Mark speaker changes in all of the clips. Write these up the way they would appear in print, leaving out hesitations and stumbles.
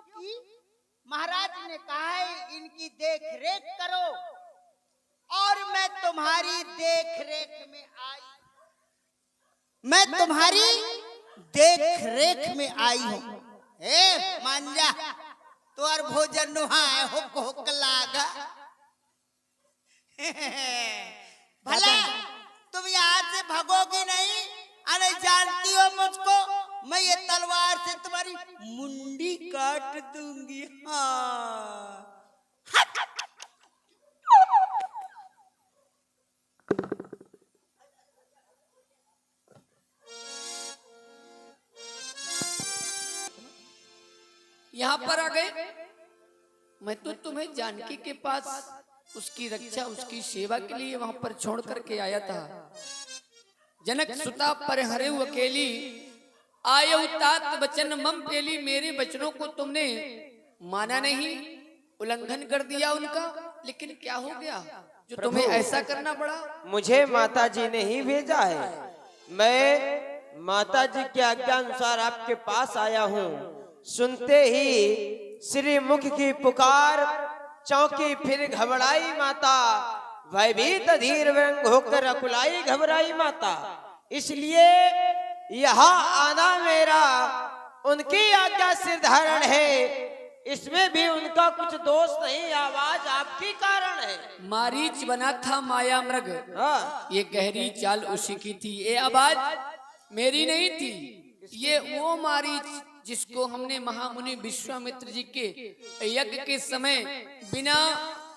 Speaker 1: क्योंकि महाराज ने कहा है इनकी देख रेख करो और मैं तुम्हारी देख रेख में आई, मैं तुम्हारी देख रेख में आई हूं। ए मांझा तो और भोजन नुहा है हुक हुक लागा भला तुम यहाँ से भगोगी नहीं? अरे जानती हो मुझको, मैं ये तलवार से तुम्हारी मुंडी काट दूंगी। हाँ
Speaker 2: यहाँ पर आ गए। मैं तो तुम्हें जानकी के पास उसकी रक्षा उसकी सेवा के लिए वहां पर छोड़ करके आया था। जनक सुता पर हरे अकेली आयो तात वचन मम पेली। मेरे वचनों को तुमने माना नहीं, उल्लंघन कर दिया उनका। लेकिन क्या हो गया जो तुम्हें ऐसा करना पड़ा?
Speaker 3: मुझे माता जी ने ही भेजा है। मैं माता जी के आज्ञा अनुसार आपके पास आया हूँ। सुनते ही श्री मुख की पुकार चौंकी फिर घबराई माता, भयभीत धीर व्यंग होकर अकुलाई घबराई माता। इसलिए यहाँ आना मेरा उनकी आज्ञा सिर धारण है। इसमें भी उनका कुछ दोष नहीं, आवाज आपकी कारण है।
Speaker 2: मारीच बना था माया मृग, ये गहरी चाल उसी की थी। ये आवाज मेरी नहीं थी, ये वो मारीच जिसको हमने महामुनि विश्वामित्र जी के यज्ञ के समय बिना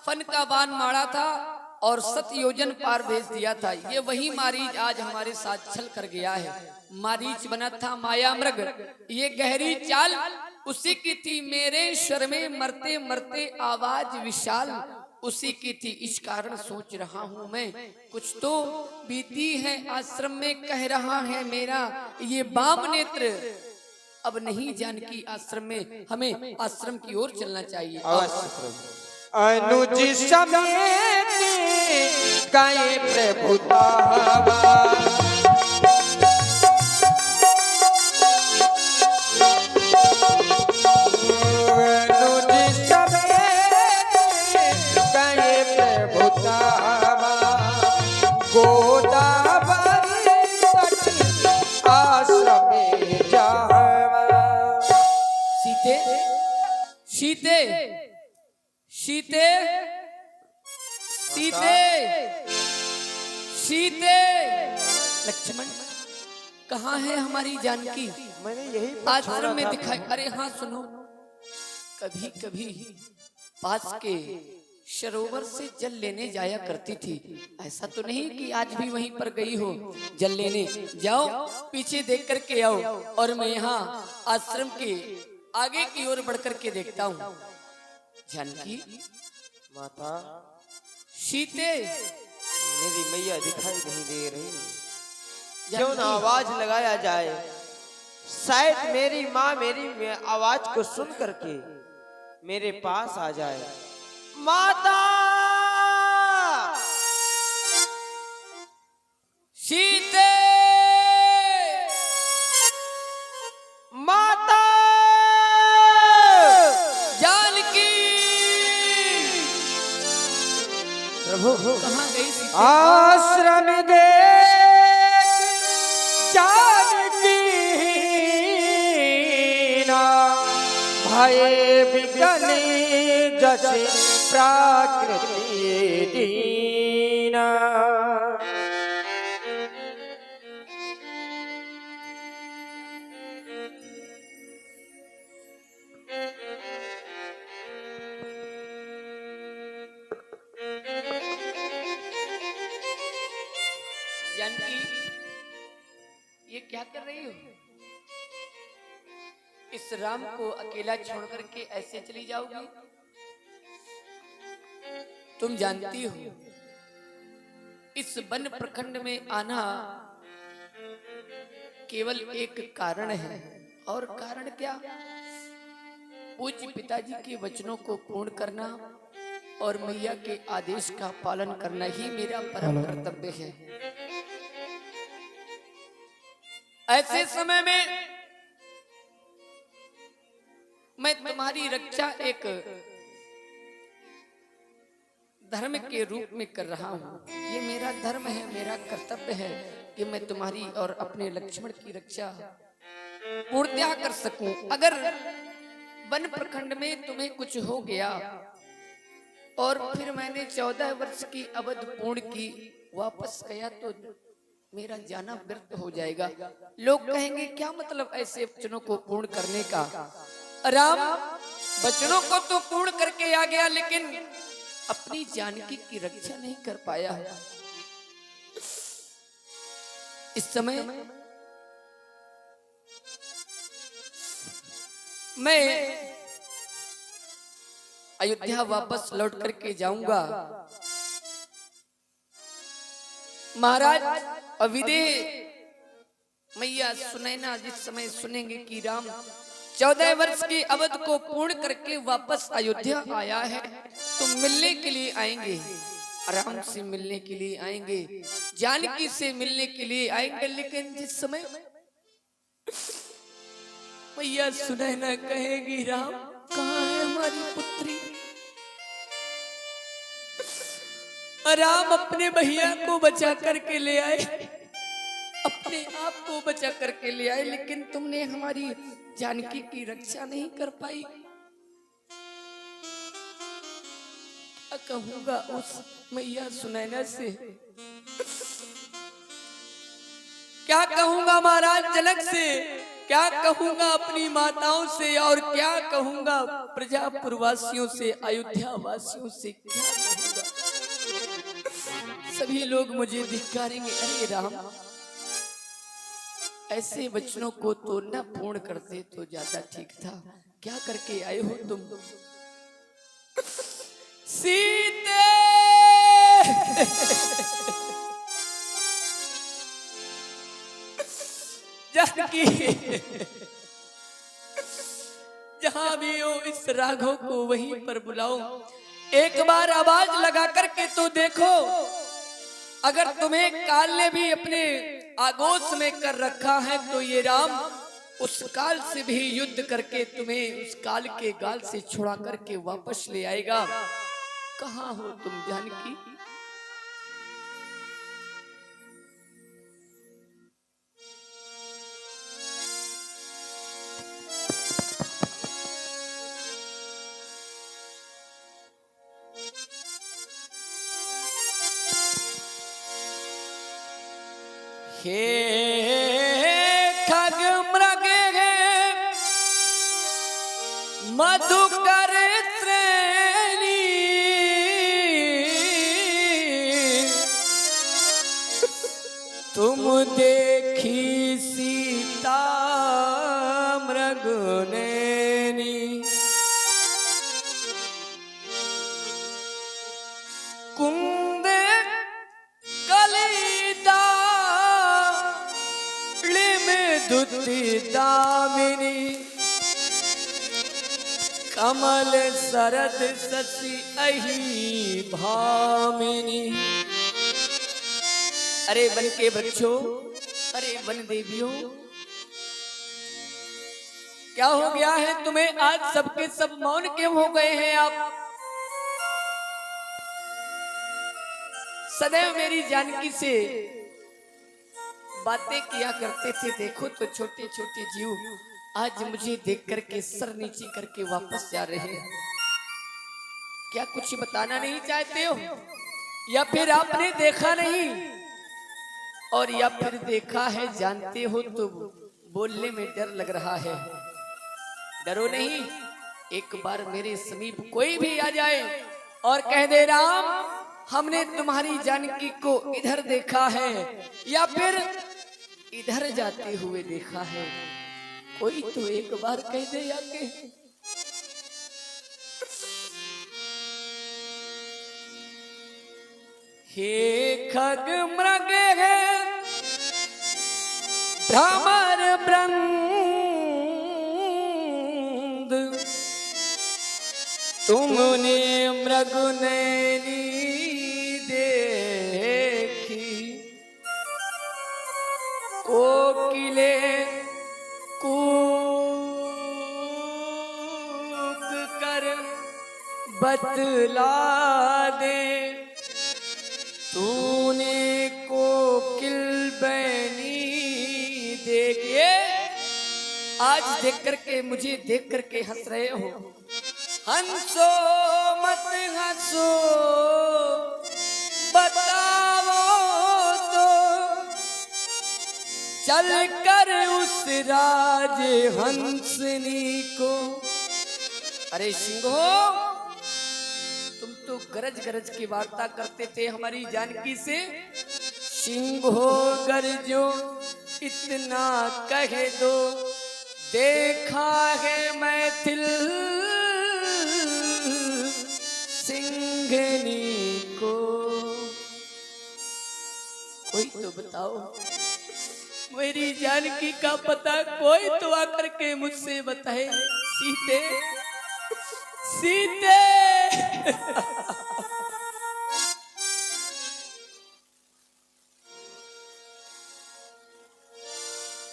Speaker 2: फन का बाण मारा था और 7 योजन पार भेज दिया था। ये वही मारीच आज हमारे साथ छल कर गया है। मारीच बना था माया मृग, ये गहरी चाल उसी की थी। मेरे स्वर में मरते मरते आवाज विशाल उसी की थी। इस कारण सोच रहा हूँ मैं कुछ तो बीती है आश्रम में, कह रहा है मेरा ये बाम नेत्र। अब नहीं जानकी आश्रम में, हमें आश्रम की ओर चलना चाहिए।
Speaker 3: अनुज समेत गाये प्रभुता
Speaker 2: सीते सीते सीते सीते लक्ष्मण कहाँ है हमारी जानकी?
Speaker 3: मैंने यही
Speaker 2: आश्रम में दिखाई। अरे हाँ सुनो, कभी कभी पास के सरोवर से जल लेने जाया करती थी। ऐसा तो नहीं कि आज भी वहीं पर गई हो जल लेने। जाओ पीछे देख करके आओ और मैं यहाँ आश्रम के आगे की ओर बढ़ करके देखता हूँ। जानकी
Speaker 3: माता,
Speaker 2: सीते
Speaker 3: मेरी मैया दिखाई नहीं दे रही। क्यों ना आवाज लगाया जाए, शायद मेरी माँ मेरी आवाज को सुन करके मेरे पास आ जाए। माता,
Speaker 2: सीते,
Speaker 3: माता,
Speaker 2: जानकी।
Speaker 3: प्रभु
Speaker 2: कहाँ गई सीते?
Speaker 3: आश्रम दे जानकी ना भय बिकनी जैसे प्राकृति दीना।
Speaker 2: जानकी ये क्या कर रही हो? इस राम को अकेला छोड़ करके ऐसे चली जाओगी? तुम जानती हो इस वन प्रखंड में आना केवल एक कारण है। और कारण क्या? पूज्य पिताजी के वचनों को पूर्ण करना और मैया के आदेश का पालन करना ही मेरा परम कर्तव्य है। ऐसे समय में मैं तुम्हारी रक्षा एक धर्म के रूप में कर रहा हूँ। ये मेरा धर्म है, मेरा कर्तव्य है कि मैं तुम्हारी और अपने लक्ष्मण की रक्षा पूर्णतः कर सकूं। अगर वन प्रखंड में तुम्हें कुछ हो गया और फिर मैंने 14 वर्ष की अवधि पूर्ण की, वापस गया तो मेरा जाना व्यर्थ हो जाएगा। लोग कहेंगे क्या मतलब ऐसे वचनों को पूर्ण करने का। राम वचनों को तो पूर्ण करके आ गया, लेकिन अपनी जानकी की रक्षा नहीं कर पाया। इस समय मैं अयोध्या वापस लौट करके जाऊंगा। महाराज अविदेह मैया सुनैना जिस समय सुनेंगे कि राम 14 वर्ष की अवधि को पूर्ण करके वापस अयोध्या आया है, तो मिलने के लिए आएंगे, राम से मिलने के लिए आएंगे, जानकी से मिलने के लिए आएंगे। लेकिन जिस समय मैया सुनैना कहेगी राम कहाँ है हमारी पुत्री, राम अपने भैया को बचा करके ले आए, अपने आप को बचा करके ले आए, लेकिन तुमने हमारी जानकी की रक्षा नहीं कर पाई। क्या कहूंगा उस मैया सुनैना से, क्या कहूंगा महाराज जनक से, क्या कहूंगा अपनी माताओं से, और क्या कहूंगा प्रजापुरवासियों से, अयोध्या वासियों से, क्या कहूंगा। सभी लोग मुझे धिक्कारेंगे। अरे राम ऐसे वचनों को तो न पूर्ण करते तो ज्यादा ठीक था। क्या करके आए हो तुम सीते? जानकी जहां भी हो इस राघव को वहीं पर बुलाओ, एक बार आवाज लगा करके तो देखो। अगर तुम्हें काल ने भी अपने आगोश में कर रखा है तो ये राम उस काल से भी युद्ध करके तुम्हें उस काल के गाल से छुड़ा करके वापस ले आएगा। कहाँ हो तुम जानकी? हे खग मृग मधुकर श्रेणी, तुम देखी सीता मृग नैनी, कुंद कलिदा दुति दामिनी, कमल शरद शशि अहि भामिनी। अरे वन के वृक्षों, अरे वन देवियों, क्या हो गया है तुम्हें? आज सबके सब मौन क्यों हो गए हैं आप? सदैव मेरी जानकी से बातें किया करते थे, देखो तो छोटे छोटे जीव आज मुझे देख करके सर नीचे करके वापस जा रहे हैं। क्या कुछ बताना नहीं चाहते हो, या फिर आपने देखा नहीं, और या फिर देखा है जानते हो तो बोलने में डर लग रहा है? डरो नहीं, एक बार मेरे समीप कोई भी आ जाए और कह दे राम हमने तुम्हारी जानकी को इधर देखा है या फिर इधर जाते हुए देखा है, कोई तो एक बार कह दे आके। हे खग मृग है भ्रमर वृंद, तुमने मृग नैनी देखी, कोकिले कूकी बतला दे तूने कोकिल बैनी देखिए आज देख करके मुझे देख करके हंस रहे हो। हंसो मत हंसो बताओ तो चल कर उस राज हंसनी को। अरे सिंहो तुम तो गरज गरज की वार्ता करते थे हमारी जानकी से। सिंहो गरजो इतना कह दो देखा है मैथिल सिंघनी को। कोई तो बताओ मेरी जानकी का पता कोई तो आकर के मुझसे बताए। सीते सीते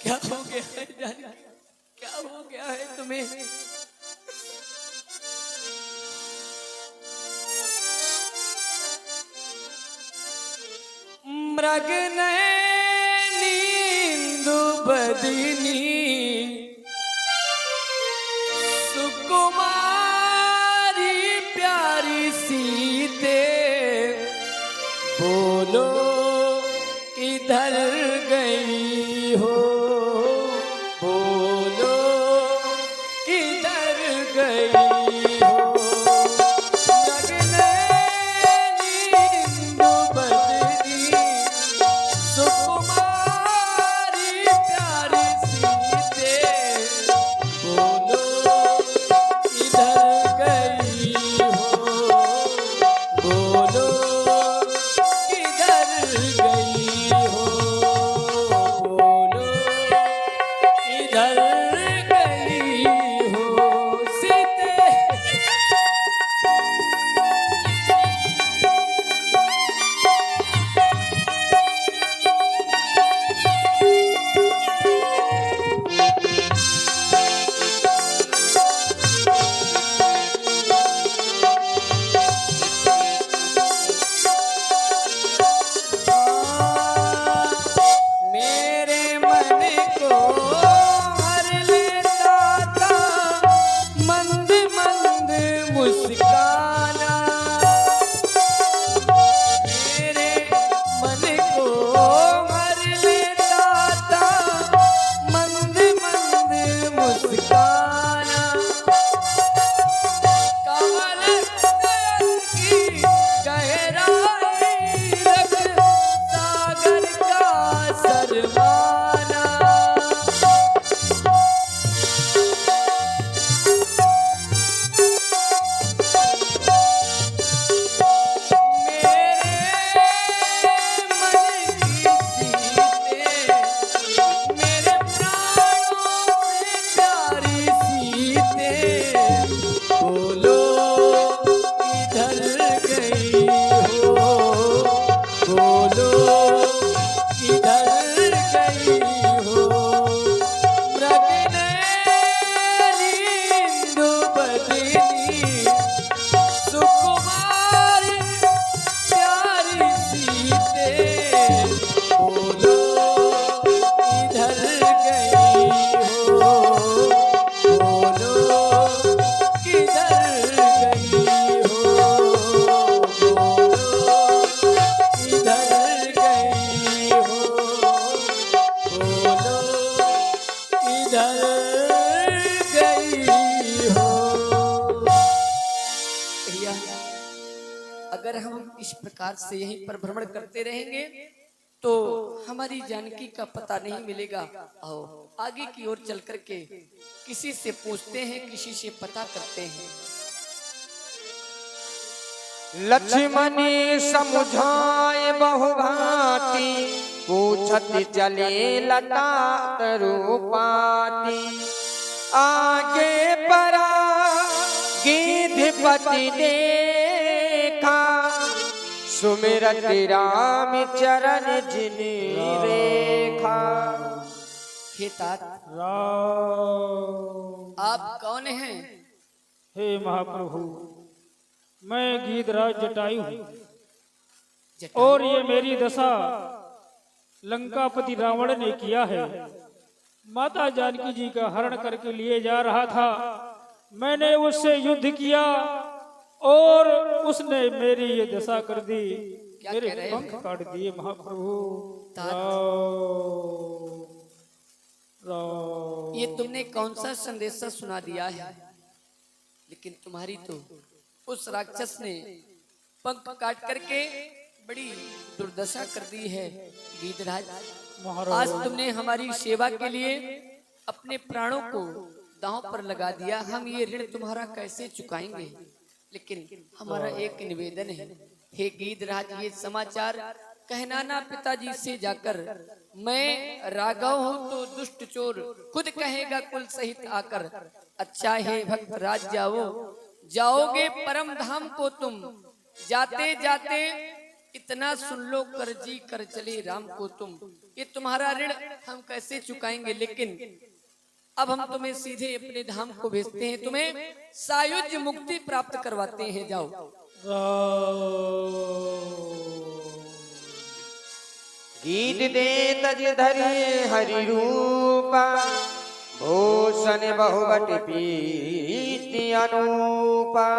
Speaker 2: क्या हो गया है जानकी, क्या हो गया है तुम्हें? मृग नींदु बदनी सुकुमारी प्यारी सीते बोलो किधर गई हो बोलो किधर गई हो। जगने नींदु बदनी सुकुमारी प्यारी सीते बोलो किधर गई हो बोलो किधर गई हो बोलो किधर गई हो सीते। मेरे मन को हर लेता था मंद मंद मुस्काना। मेरे मन को हर लेता था मंद मंद मुस्काना। कमल नयन की गहराई रख सागर का सरमाना। मेरे मन की सीते मेरे प्राणों से प्यारी सीते बोलो किधर गई हो बोलो किधर गई हो। मृग नींदु बदनी सुकुमारी प्यारी सीते बोलो किधर गई हो बोलो किधर गई हो बोलो किधर गई हो बोलो किधर गई हो। भैया अगर हम इस प्रकार से यहीं पर भ्रमण करते रहेंगे तो हमारी जानकी का पता नहीं मिलेगा। आओ आगे की ओर चल करके किसी से पूछते हैं किसी से पता करते हैं।
Speaker 3: लक्ष्मणी समुझाए बहुभांति पूछत चले लता रूपाती। आगे परा गिद्धपति देखा सुमिरत राम चरण जिनि रेखा।
Speaker 2: हे तात
Speaker 4: राम।
Speaker 2: आप कौन हैं?
Speaker 4: हे महाप्रभु मैं गीधराज जटायु हूँ
Speaker 2: जटायु।
Speaker 4: और ये मेरी दशा लंकापति रावण ने किया है। माता जानकी जी का हरण करके लिए जा रहा था, मैंने उससे युद्ध किया और उसने मेरी ये दशा कर दी,
Speaker 2: क्या
Speaker 4: मेरे
Speaker 2: कह रहे
Speaker 4: पंख
Speaker 2: हो?
Speaker 4: काट दिए महाप्रभु।
Speaker 2: तात।
Speaker 4: राम।
Speaker 2: ये तुमने कौन सा संदेशा सुना दिया है? लेकिन तुम्हारी तो उस राक्षस ने पंख काट करके बड़ी दुर्दशा कर दी है गीधराज। आज तुमने हमारी सेवा के लिए अपने प्राणों को दांव पर लगा दिया। हम ये ऋण तुम्हारा कैसे चुकाएंगे? लेकिन हमारा एक निवेदन है, हे गीधराज, ये समाचार कहनाना पिताजी से जाकर, मैं राघव हूँ तो दुष्ट चोर खुद कहेगा कुल सहित आकर। अच्छा है भक्त राज जाओ, जाओगे परम धाम को तुम, जाते जाते इतना सुन लो, कर जी कर चले राम को तुम। ये तुम्हारा ऋण हम कैसे चुकाएंगे? लेकिन अब हम तुम्हें सीधे अपने धाम को भेजते हैं, तुम्हें सायुज्य मुक्ति प्राप्त करवाते हैं। जाओ।
Speaker 3: गीत दे तज धरि हरि रूपा, भूषण बहुबट पीति अनूपा।